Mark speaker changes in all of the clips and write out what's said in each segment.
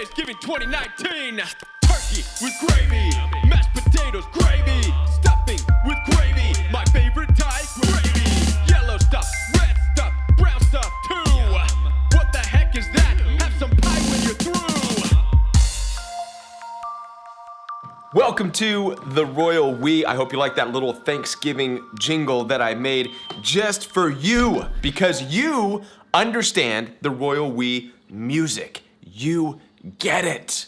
Speaker 1: Thanksgiving 2019. Turkey with gravy, mashed potatoes, gravy, stuffing with gravy. My favorite type, gravy. Yellow stuff, red stuff, brown stuff too. What the heck is that? Have some pie when you're through.
Speaker 2: Welcome to the Royal We. I hope you like that little Thanksgiving jingle that I made just for you, because you understand the Royal We music. You get it.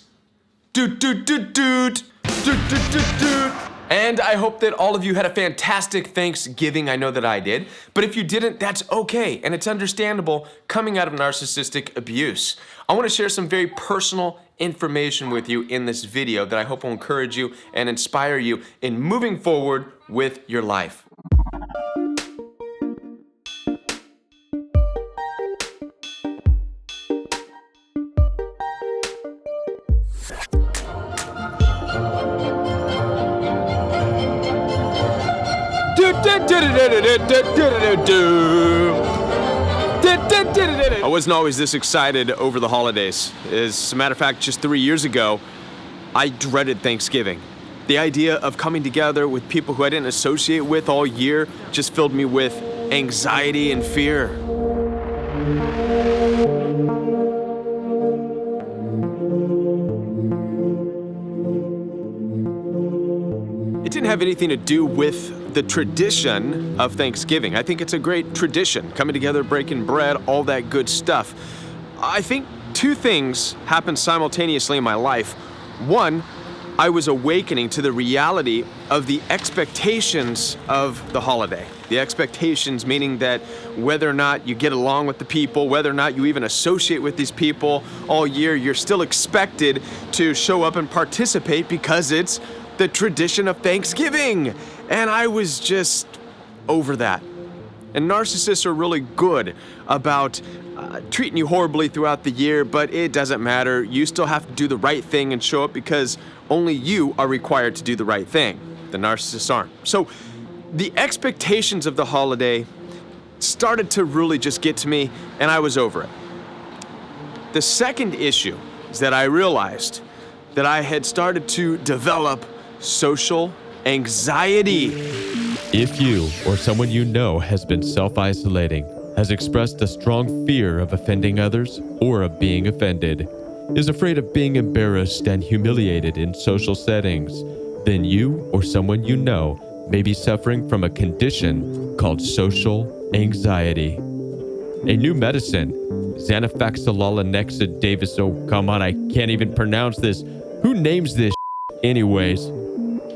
Speaker 2: Doot, doot, doot, doot. Doot, doot, doot, doot. And I hope that all of you had a fantastic Thanksgiving. I know that I did. But if you didn't, that's okay. And it's understandable coming out of narcissistic abuse. I want to share some very personal information with you in this video that I hope will encourage you and inspire you in moving forward with your life. I wasn't always this excited over the holidays. As a matter of fact, just 3 years ago, I dreaded Thanksgiving. The idea of coming together with people who I didn't associate with all year just filled me with anxiety and fear. It didn't have anything to do with the tradition of Thanksgiving. I think it's a great tradition, coming together, breaking bread, all that good stuff. I think two things happened simultaneously in my life. One, I was awakening to the reality of the expectations of the holiday. The expectations meaning that whether or not you get along with the people, whether or not you even associate with these people all year, you're still expected to show up and participate because it's the tradition of Thanksgiving. And I was just over that. And narcissists are really good about treating you horribly throughout the year, but it doesn't matter. You still have to do the right thing and show up because only you are required to do the right thing. The narcissists aren't. So the expectations of the holiday started to really just get to me, and I was over it. The second issue is that I realized that I had started to develop social anxiety.
Speaker 3: If you or someone you know has been self-isolating, has expressed a strong fear of offending others or of being offended, is afraid of being embarrassed and humiliated in social settings, then you or someone you know may be suffering from a condition called social anxiety. A new medicine, Xanafaxilolanexa Davis, oh come on, I can't even pronounce this. Who names this anyways?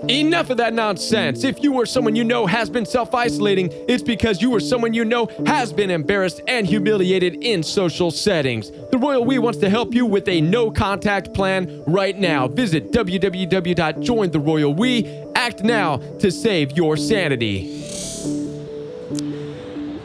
Speaker 3: Enough of that nonsense. If you or someone you know has been self-isolating, it's because you or someone you know has been embarrassed and humiliated in social settings. The Royal We wants to help you with a no-contact plan right now. Visit www.jointheroyalwe. Act now to save your sanity.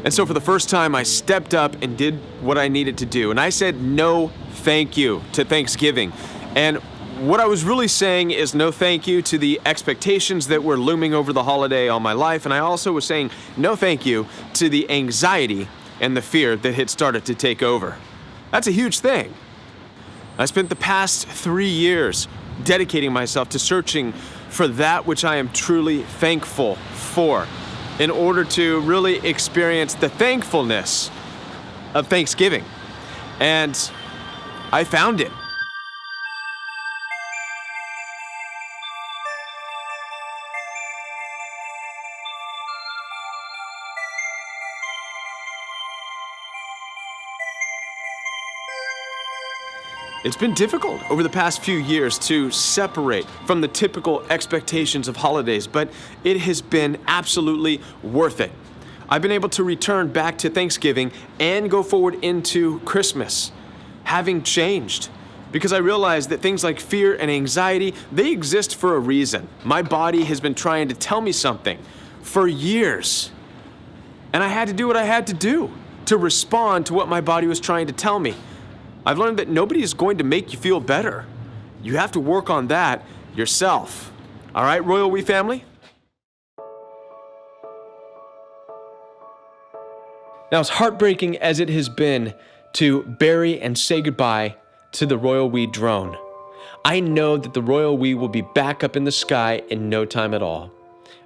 Speaker 2: And so for the first time, I stepped up and did what I needed to do. And I said no thank you to Thanksgiving. And what I was really saying is no thank you to the expectations that were looming over the holiday on my life, and I also was saying no thank you to the anxiety and the fear that had started to take over. That's a huge thing. I spent the past 3 years dedicating myself to searching for that which I am truly thankful for in order to really experience the thankfulness of Thanksgiving. And I found it. It's been difficult over the past few years to separate from the typical expectations of holidays, but it has been absolutely worth it. I've been able to return back to Thanksgiving and go forward into Christmas, having changed, because I realized that things like fear and anxiety, they exist for a reason. My body has been trying to tell me something for years, and I had to do what I had to do to respond to what my body was trying to tell me. I've learned that nobody is going to make you feel better. You have to work on that yourself. All right, Royal We family? Now, as heartbreaking as it has been to bury and say goodbye to the Royal We drone. I know that the Royal We will be back up in the sky in no time at all.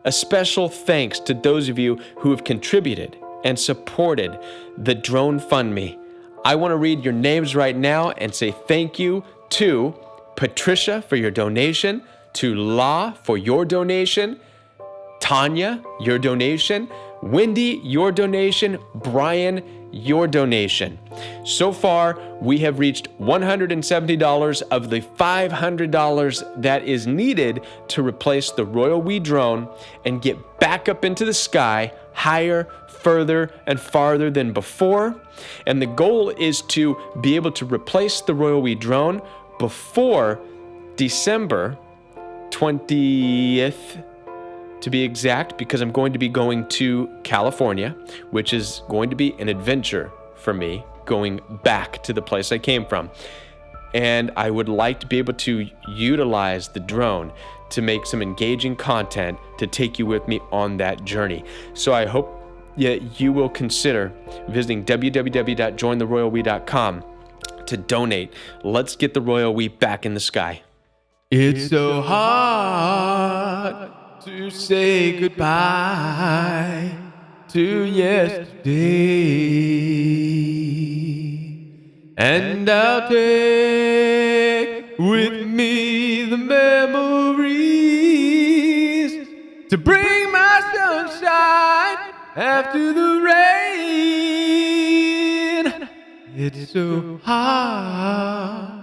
Speaker 2: A special thanks to those of you who have contributed and supported the Drone Fund Me. I want to read your names right now and say thank you to Patricia for your donation, to La for your donation, Tanya, your donation, Wendy, your donation, Brian, your donation. So far, we have reached $170 of the $500 that is needed to replace the Royal We drone and get back up into the sky higher, further, and farther than before. And the goal is to be able to replace the Royal We drone before December 20th, to be exact, because I'm going to be going to California, which is going to be an adventure for me, going back to the place I came from. And I would like to be able to utilize the drone to make some engaging content to take you with me on that journey. So I hope you will consider visiting www.jointheroyalwe.com to donate. Let's get the Royal We back in the sky.
Speaker 3: It's so hard to say goodbye to yesterday, and I'll take with me the memories to bring my sunshine after the rain. It's so hard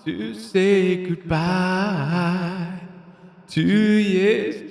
Speaker 3: to say goodbye to yesterday.